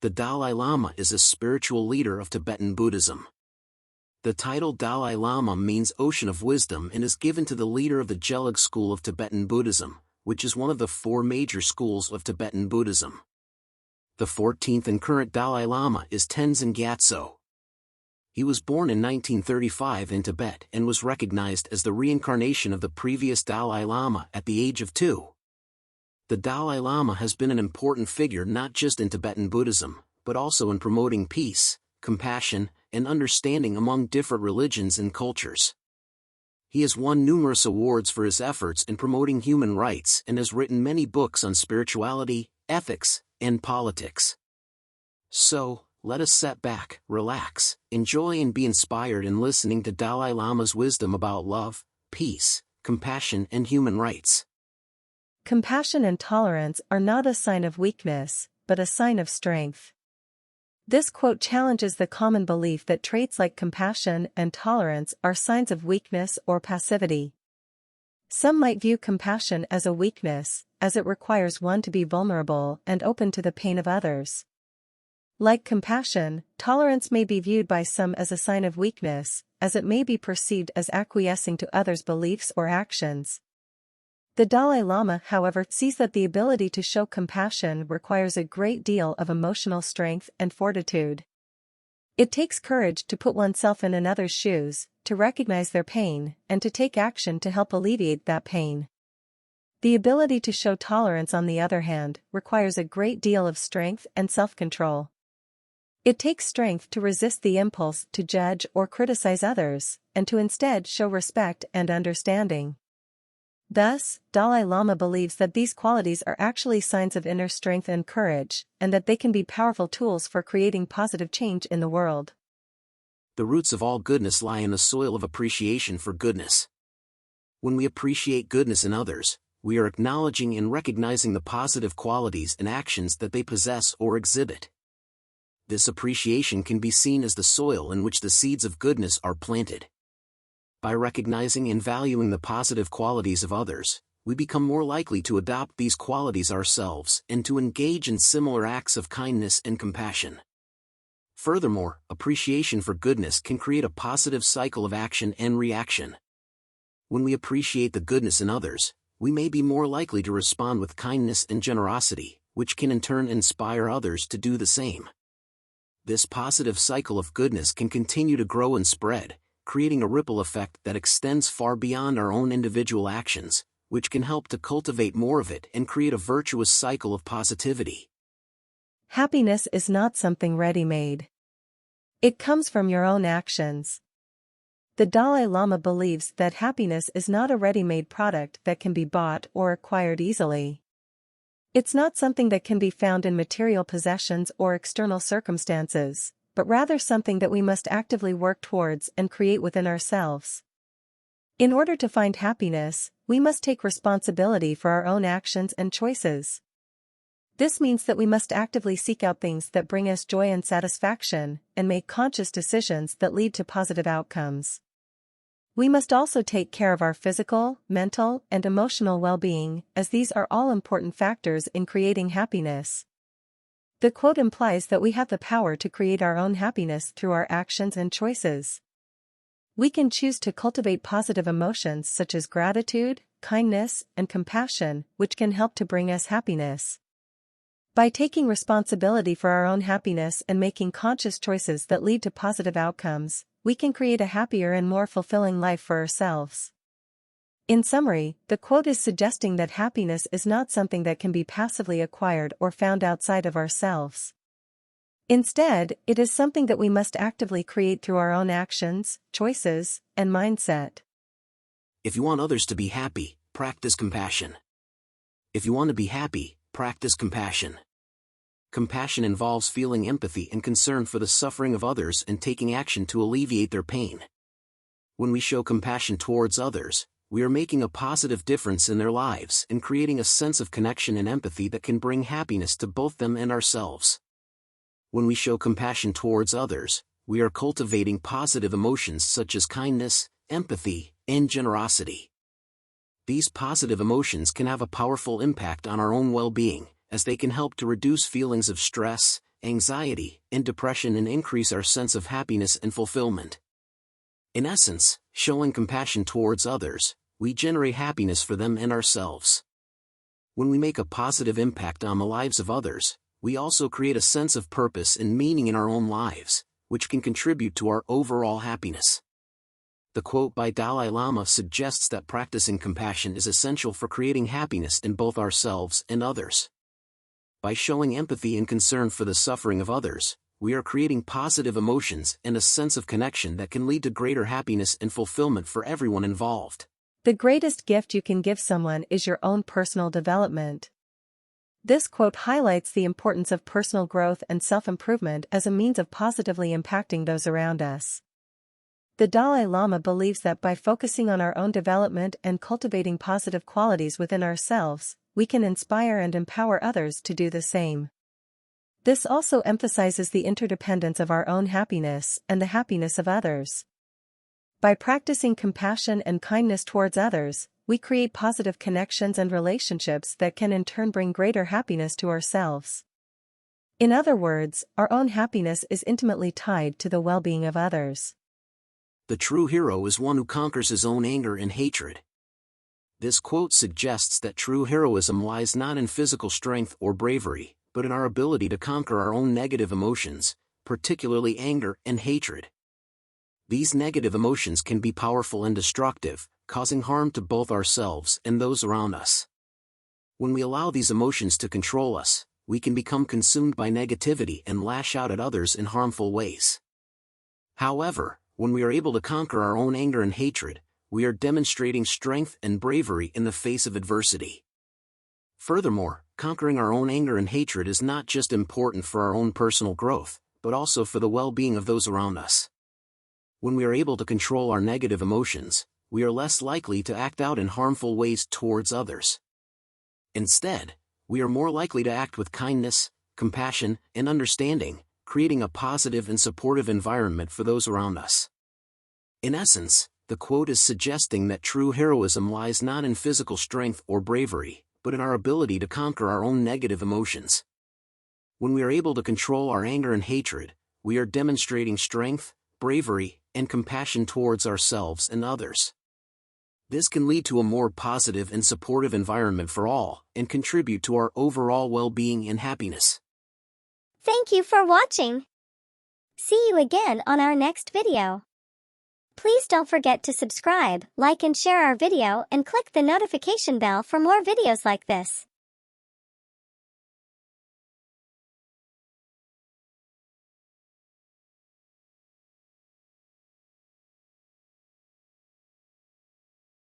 The Dalai Lama is a spiritual leader of Tibetan Buddhism. The title Dalai Lama means ocean of wisdom and is given to the leader of the Gelug school of Tibetan Buddhism, which is one of the four major schools of Tibetan Buddhism. The 14th and current Dalai Lama is Tenzin Gyatso. He was born in 1935 in Tibet and was recognized as the reincarnation of the previous Dalai Lama at the age of 2. The Dalai Lama has been an important figure not just in Tibetan Buddhism, but also in promoting peace, compassion, and understanding among different religions and cultures. He has won numerous awards for his efforts in promoting human rights and has written many books on spirituality, ethics, and politics. So, let us sit back, relax, enjoy and be inspired in listening to Dalai Lama's wisdom about love, peace, compassion and human rights. Compassion and tolerance are not a sign of weakness, but a sign of strength. This quote challenges the common belief that traits like compassion and tolerance are signs of weakness or passivity. Some might view compassion as a weakness, as it requires one to be vulnerable and open to the pain of others. Like compassion, tolerance may be viewed by some as a sign of weakness, as it may be perceived as acquiescing to others' beliefs or actions. The Dalai Lama, however, sees that the ability to show compassion requires a great deal of emotional strength and fortitude. It takes courage to put oneself in another's shoes, to recognize their pain, and to take action to help alleviate that pain. The ability to show tolerance, on the other hand, requires a great deal of strength and self-control. It takes strength to resist the impulse to judge or criticize others, and to instead show respect and understanding. Thus, Dalai Lama believes that these qualities are actually signs of inner strength and courage, and that they can be powerful tools for creating positive change in the world. The roots of all goodness lie in the soil of appreciation for goodness. When we appreciate goodness in others, we are acknowledging and recognizing the positive qualities and actions that they possess or exhibit. This appreciation can be seen as the soil in which the seeds of goodness are planted. By recognizing and valuing the positive qualities of others, we become more likely to adopt these qualities ourselves and to engage in similar acts of kindness and compassion. Furthermore, appreciation for goodness can create a positive cycle of action and reaction. When we appreciate the goodness in others, we may be more likely to respond with kindness and generosity, which can in turn inspire others to do the same. This positive cycle of goodness can continue to grow and spread, creating a ripple effect that extends far beyond our own individual actions, which can help to cultivate more of it and create a virtuous cycle of positivity. Happiness is not something ready-made. It comes from your own actions. The Dalai Lama believes that happiness is not a ready-made product that can be bought or acquired easily. It's not something that can be found in material possessions or external circumstances, but rather something that we must actively work towards and create within ourselves. In order to find happiness, we must take responsibility for our own actions and choices. This means that we must actively seek out things that bring us joy and satisfaction, and make conscious decisions that lead to positive outcomes. We must also take care of our physical, mental, and emotional well-being, as these are all important factors in creating happiness. The quote implies that we have the power to create our own happiness through our actions and choices. We can choose to cultivate positive emotions such as gratitude, kindness, and compassion, which can help to bring us happiness. By taking responsibility for our own happiness and making conscious choices that lead to positive outcomes, we can create a happier and more fulfilling life for ourselves. In summary, the quote is suggesting that happiness is not something that can be passively acquired or found outside of ourselves. Instead, it is something that we must actively create through our own actions, choices, and mindset. If you want others to be happy, practice compassion. If you want to be happy, practice compassion. Compassion involves feeling empathy and concern for the suffering of others and taking action to alleviate their pain. When we show compassion towards others, we are making a positive difference in their lives and creating a sense of connection and empathy that can bring happiness to both them and ourselves. When we show compassion towards others, we are cultivating positive emotions such as kindness, empathy, and generosity. These positive emotions can have a powerful impact on our own well-being, as they can help to reduce feelings of stress, anxiety, and depression and increase our sense of happiness and fulfillment. In essence, showing compassion towards others, we generate happiness for them and ourselves. When we make a positive impact on the lives of others, we also create a sense of purpose and meaning in our own lives, which can contribute to our overall happiness. The quote by Dalai Lama suggests that practicing compassion is essential for creating happiness in both ourselves and others. By showing empathy and concern for the suffering of others, we are creating positive emotions and a sense of connection that can lead to greater happiness and fulfillment for everyone involved. The greatest gift you can give someone is your own personal development. This quote highlights the importance of personal growth and self-improvement as a means of positively impacting those around us. The Dalai Lama believes that by focusing on our own development and cultivating positive qualities within ourselves, we can inspire and empower others to do the same. This also emphasizes the interdependence of our own happiness and the happiness of others. By practicing compassion and kindness towards others, we create positive connections and relationships that can in turn bring greater happiness to ourselves. In other words, our own happiness is intimately tied to the well-being of others. The true hero is one who conquers his own anger and hatred. This quote suggests that true heroism lies not in physical strength or bravery, but in our ability to conquer our own negative emotions, particularly anger and hatred. These negative emotions can be powerful and destructive, causing harm to both ourselves and those around us. When we allow these emotions to control us, we can become consumed by negativity and lash out at others in harmful ways. However, when we are able to conquer our own anger and hatred, we are demonstrating strength and bravery in the face of adversity. Furthermore, conquering our own anger and hatred is not just important for our own personal growth, but also for the well-being of those around us. When we are able to control our negative emotions, we are less likely to act out in harmful ways towards others. Instead, we are more likely to act with kindness, compassion, and understanding, creating a positive and supportive environment for those around us. In essence, the quote is suggesting that true heroism lies not in physical strength or bravery, but in our ability to conquer our own negative emotions. When we are able to control our anger and hatred, we are demonstrating strength, bravery, and compassion towards ourselves and others. This can lead to a more positive and supportive environment for all, and contribute to our overall well-being and happiness. Thank you for watching. See you again on our next video. Please don't forget to subscribe, like and share our video and click the notification bell for more videos like this.